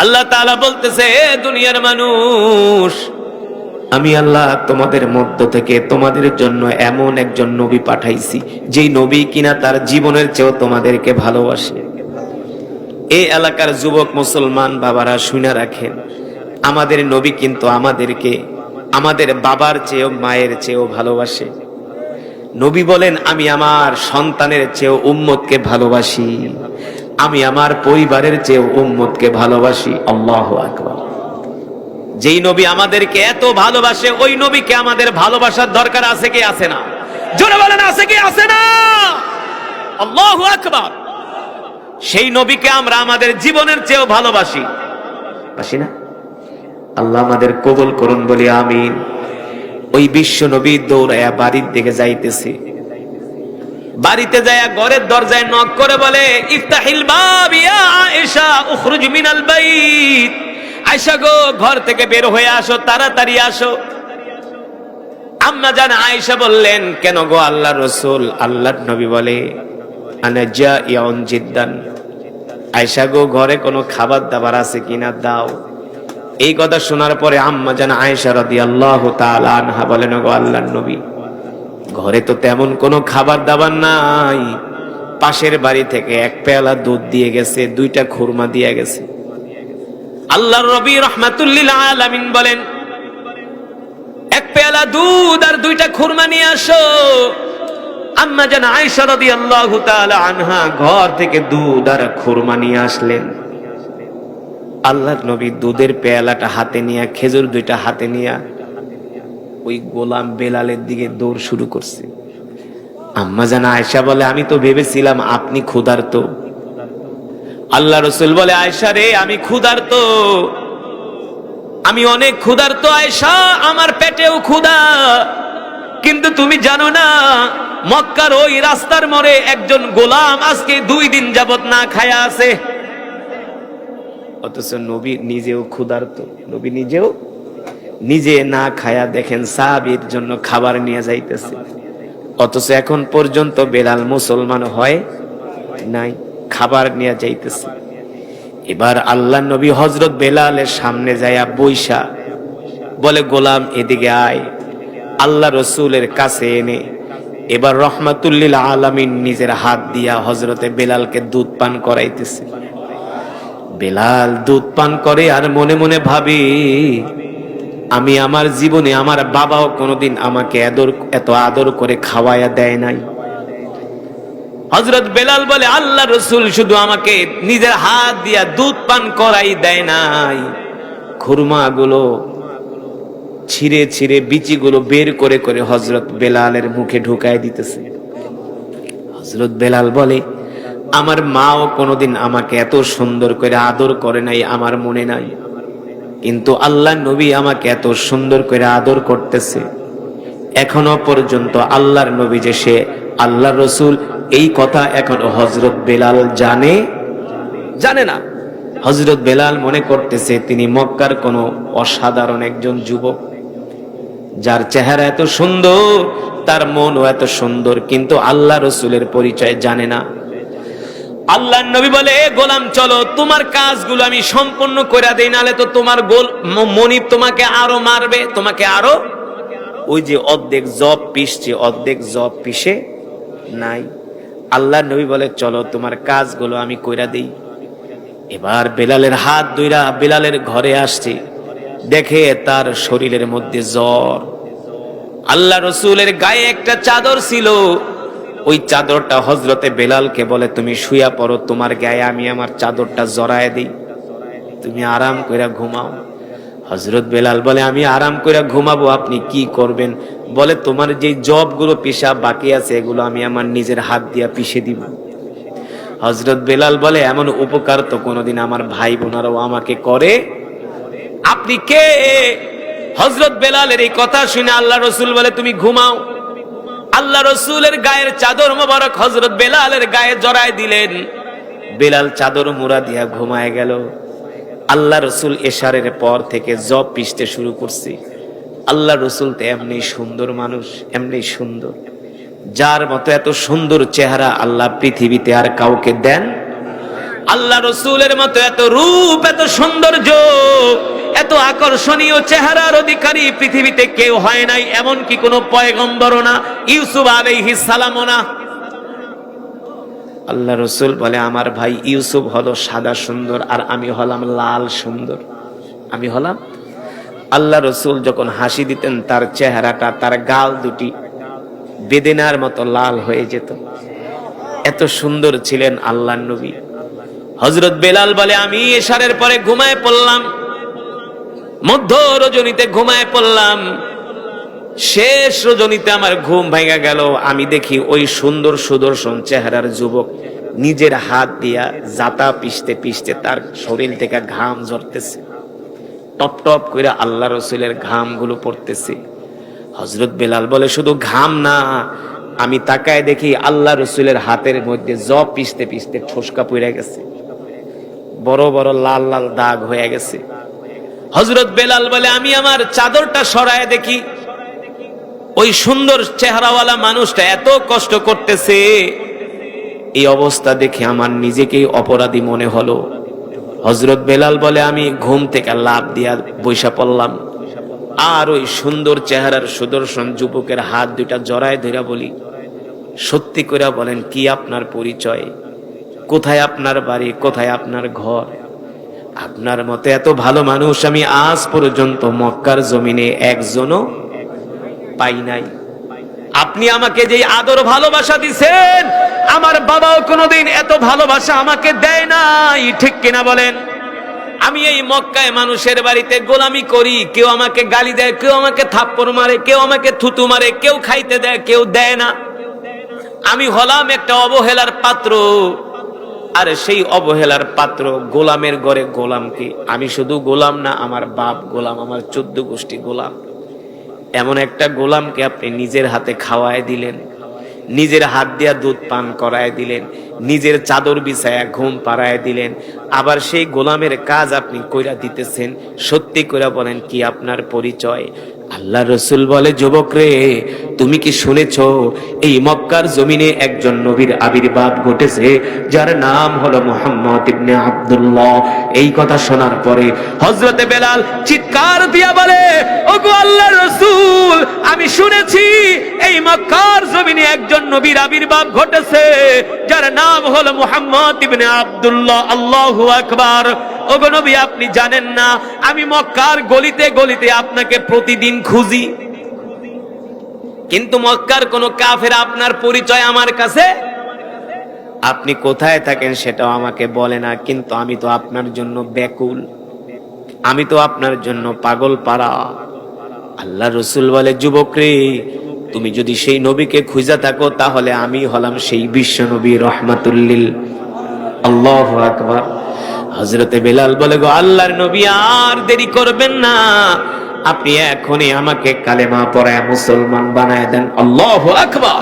আল্লাহ তাআলা বলতেছে, হে দুনিয়ার মানুষ, আমি আল্লাহ তোমাদের মধ্য থেকে তোমাদের জন্য এমন একজন নবী পাঠাইছি, যেই নবী কিনা তার জীবনের চেয়েও তোমাদেরকে ভালোবাসে। এই এলাকার যুবক মুসলমান বাবারা শুনে রাখেন, আমাদের নবী কিন্তু আমাদেরকে আমাদের বাবার চেয়েও মায়ের চেয়েও ভালোবাসে। নবী বলেন, আমি আমার সন্তানের চেয়েও উম্মতকে ভালোবাসি, আমি আমার পরিবারের চেয়েও উম্মতকে ভালোবাসি। আল্লাহু আকবার। যেই নবী আমাদেরকে এত ভালোবাসে, ওই নবীকে আমাদের ভালোবাসার দরকার আছে কি আছে না? জোরে বলেন, আছে কি আছে না? আল্লাহু আকবার। সেই নবীকে আমরা আমাদের জীবনের চেয়েও ভালোবাসি, বাসি না? আল্লাহ আমাদের কবুল করুন, বলি আমিন। ওই বিশ্ব নবী দৌড়ায়া বাড়ির দিকে যাইতেছে। বাড়িতে যায় ঘরের দরজায় নক করে বলে, ইফতাহিল বাব ইয়া আয়েশা উখরুজ মিনাল বাইত। আয়েশা গো, ঘর থেকে বের হয়ে আসো, তাড়াতাড়ি আসো। আম্মা জান আয়েশা বললেন, কেন গো আল্লাহর রাসূল? আল্লাহর নবী বলে, আনা জাইউন জিদ্দান। আয়েশা গো, ঘরে কোনো খাবার দাবার আছে কিনা দাও। এই কথা শোনার পরে আম্মা জান আয়েশা রাদিয়াল্লাহু তাআলা আনহা বলেন, গো আল্লাহর নবী, ঘরে তো তেমন কোনো খাবার দাবার নাই, পাশের বাড়ি থেকে এক পেয়ালা দুধ দিয়ে গেছে, দুইটা খুরমা দিয়ে গেছে। আল্লাহর নবী রাহমাতুল লিল আলামিন বলেন, এক পেয়ালা দুধ আর দুইটা খুরমা নিয়ে আসো। আম্মা জান আয়েশা রাদিয়াল্লাহু তাআলা আনহা ঘর থেকে দুধ আর খুরমা নিয়ে আসলেন। আল্লাহর নবী দুধের পেয়ালাটা হাতে নিয়ে, খেজুর দুইটা হাতে নিয়ে ওই গোলাম বেলালের দিকে দৌড় শুরু করছে। আম্মা জান আয়েশা বলে, আমি তো ভেবেছিলাম আপনি ক্ষুধার্ত। আল্লাহ রাসূল বলে, আয়েশা রে, আমি ক্ষুধার্ত, আমি অনেক ক্ষুধার্ত আয়েশা, আমার পেটেও ক্ষুধা। কিন্তু তুমি জানো না, মক্কার ওই রাস্তার মোড়ে একজন গোলাম আজকে 2 দিন যাবত না খায়া আছে। অথচ নবী নিজেও ক্ষুধার্ত, নবী নিজে না খায়া দেখেন সাহাবীর জন্য খাবার নিয়ে যাইতেছে। অথচ এখন পর্যন্ত বেলাল মুসলমান হয় নাই, খাবার নিয়ে যাইতেছে। এবার আল্লাহ নবী হযরত বেলালের সামনে যায়া বইসা বলে, গোলাম এদিকে আয়। আল্লাহ রসুলের কাছে এনে এবার রহমাতুল লিল আলামিন নিজের হাত দিয়া হযরতে বেলালকে দুধ পান করাইতেছে। বেলাল দুধ পান করে আর মনে মনে ভাবে, আমি আমার জীবনে আমার বাবাও কোনোদিন আমাকে এত আদর করে খাওয়ায়া দেয় নাই। হযরত বেলাল বলে, আল্লাহ রাসূল শুধু আমাকে নিজের হাত দিয়া দুধ পান করাই দেয় নাই, খুরমাগুলো ছিঁড়ে ছিঁড়ে বিচিগুলো বের করে করে হযরত বেলালের মুখে ঢুকায় দিতেছে। হযরত বেলাল বলে, আমার মাও কোনোদিন আমাকে এত সুন্দর করে আদর করে নাই, আমার মনে নাই। কিন্তু আল্লাহ নবী আমাকে এত সুন্দর করে আদর করতেছে। এখনো পর্যন্ত আল্লাহর নবী যে সে আল্লাহ রসুল, এই কথা এখনো হযরত বেলাল জানে না। হযরত বেলাল মনে করতেছে তিনি মক্কার কোনো অসাধারণ একজন যুবক, যার চেহারা এত সুন্দর, তার মনও এত সুন্দর, কিন্তু আল্লাহ রসুলের পরিচয় জানে না। আল্লাহর নবী বলে, এ গোলাম চলো, তোমার কাজগুলো আমি সম্পূর্ণ করে দেই, নালে তো তোমার মনিব তোমাকে আরো মারবে, তোমাকে আরো। ওই যে অর্ধেক জব পিসছে, অর্ধেক জব পিসে নাই। আল্লাহর নবী বলে, চলো তোমার কাজগুলো আমি কইরা দেই। এবার বেলালের হাত ধইরা বেলালের ঘরে আসছে, দেখে তার শরীরের মধ্যে জ্বর। আল্লাহ রসুলের গায়ে একটা চাদর ছিল, ওই চাদরটা হযরতে বেলালকে বলে, তুমি শুয়া পড়ো, তোমার গায়ে আমি আমার চাদরটা জড়ায় দিই, তুমি আরাম কইরা ঘুমাও। হযরত বেলাল বলে, আমি আরাম কইরা ঘুমাবো, আপনি কি করবেন? বলে, তোমার যে জবগুলো পিসা বাকি আছে, এগুলো আমি আমার নিজের হাত দিয়া পিষে দিব। হযরত বেলাল বলে, এমন উপকার তো কোনোদিন আমার ভাই বোনারাও আমাকে করে, আপনি কে? হযরত বেলালের এই কথা শুনে আল্লাহ রসুল বলে, তুমি ঘুমাও। আল্লাহ রসুলের গায়ের চাদর মোবারক হযরত বেলালের গায়ে জড়ায় দিলেন। বেলাল চাদর মুড়া দিয়া ঘুমায় গেল। আল্লাহ রসুল এশারের পর থেকে জব পিষতে শুরু করছে। আল্লাহ রসুল তো এমনি সুন্দর মানুষ, এমনি সুন্দর, যার মতো এত সুন্দর চেহারা আল্লাহ পৃথিবীতে আর কাউকে দেন। আল্লাহ রসুলের মতো এত রূপ, এত সৌন্দর্য, এত আকর্ষণীয় চেহারার অধিকারী পৃথিবীতে কেউ হয় নাই, এমনকি কোনো পয়গম্বরও না, ইউসুফ আলাইহিস সালামও না। আল্লাহ রসুল বলে আমার ভাই ইউসুফ হলো সাদা সুন্দর, আর আমি হলাম লাল সুন্দর। আমি হলাম, আল্লাহ রসুল যখন হাসি দিতেন তার চেহারাটা, তার গাল দুটি বেদেনার মতো লাল হয়ে যেত, এত সুন্দর ছিলেন আল্লাহর নবী। হযরত বেলাল বলে আমি এশারের পরে ঘুমায় পড়লাম, মধ্য রজনীতে ঘুমায় পড়লাম, শেষ রজনীতে আমার ঘুম ভেঙে গেল। আমি দেখি ওই সুন্দর সুদর্শন চেহারার যুবক নিজের হাত দিয়া জাতা পিষতে পিষতে তার শরীর থেকে ঘাম ঝরতেছে, টপ টপ করে আল্লাহ রসুলের ঘাম গুলো পড়তেছে। হযরত বেলাল বলে শুধু ঘাম না, আমি তাকায় দেখি আল্লাহ রসুলের হাতের মধ্যে জব পিষতে পিষতে ঠোসকা পড়ে গেছে, বড় বড় লাল লাল দাগ হয়ে গেছে। হযরত বেলাল বলে আমি আমার চাদরটা সরায় দেখি ওই সুন্দর চেহারাওয়ালা মানুষটা এত কষ্ট করতেছে। এই অবস্থা দেখে আমার নিজেকেই অপরাধী মনে হলো। হযরত বেলাল বলে আমি ঘুম থেকে লাফ দিয়া বইসা পড়লাম, আর ওই সুন্দর চেহারার সুদর্শন যুবকের হাত দুইটা জড়ায় ধরে বলি, সত্যি করে বলেন কি আপনার পরিচয়, কোথায় আপনার বাড়ি, কোথায় আপনার ঘর? আপনার মতে এত ভালো মানুষ আমি আজ পর্যন্ত মক্কার জমিনে একজনও পাই নাই। আপনি আমাকে যে আদর ভালোবাসা দিছেন, আমার বাবাও কোনোদিন এত ভালোবাসা আমাকে দেয় নাই, ঠিক কিনা বলেন? আমি এই মক্কায় মানুষের বাড়িতে গোলামি করি, কেউ আমাকে গালি দেয়, কেউ আমাকে থাপ্পড় মারে, কেউ আমাকে থুতু মারে, কেউ খাইতে দেয়, কেউ দেয় না। আমি হলাম একটা অবহেলার পাত্র, আর সেই অবহেলার পাত্র গোলামের ঘরে গোলাম। কি আমি শুধু গোলাম না, আমার বাপ গোলাম, আমার 14 গোষ্ঠী গোলাম। এমন একটা গোলামকে আপনি নিজের হাতে খাওয়ায় দিলেন, নিজের হাত দিয়া দুধ পান করায় দিলেন, নিজের চাদর বিছায়া ঘুম পাড়ায় দিলেন, আবার সেই গোলামের কাজ আপনি কইরা দিতেছেন। সত্যি করে বলেন কি আপনার পরিচয়? আল্লাহ রসুল বলে যুবক রে, তুমি কি শুনেছ এই মক্কার জমিনে একজন নবীর আবির্ভাব ঘটেছে যার নাম হলো মুহাম্মদ ইবনে আব্দুল্লাহ। এই কথা শোনার পরে হযরতে বেলাল চিৎকার দিয়া বলে ওগো আল্লাহর রাসূল, আমি শুনেছি এই মক্কার জমিনে একজন নবীর আবির্ভাব ঘটেছে যার নাম হলো মুহাম্মদ ইবনে আব্দুল্লাহ। আল্লাহু আকবার। ওগো নবী আপনি জানেন না আমি মক্কার গলিতে গলিতে আপনাকে প্রতিদিন খুঁজি, কিন্তু মক্কার কোন কাফের আপনার পরিচয় আমার কাছে, আপনি কোথায় থাকেন সেটাও আমাকে বলে না, কিন্তু আমি তো আপনার জন্য ব্যাকুল, আমি তো আপনার জন্য পাগল পারা। আল্লাহ রসুল বলে যুবক রে, তুমি যদি সেই নবীকে খুঁজে থাকো তাহলে আমি হলাম সেই বিশ্ব নবী রহমাতুল্লিল। আল্লাহু আকবার। হযরতে বেলাল বলে গো আল্লাহর নবী আর দেরি করবেন না, আপনি এখনই আমাকে কালেমা পড়ায় মুসলমান বানায় দেন। আল্লাহু আকবার।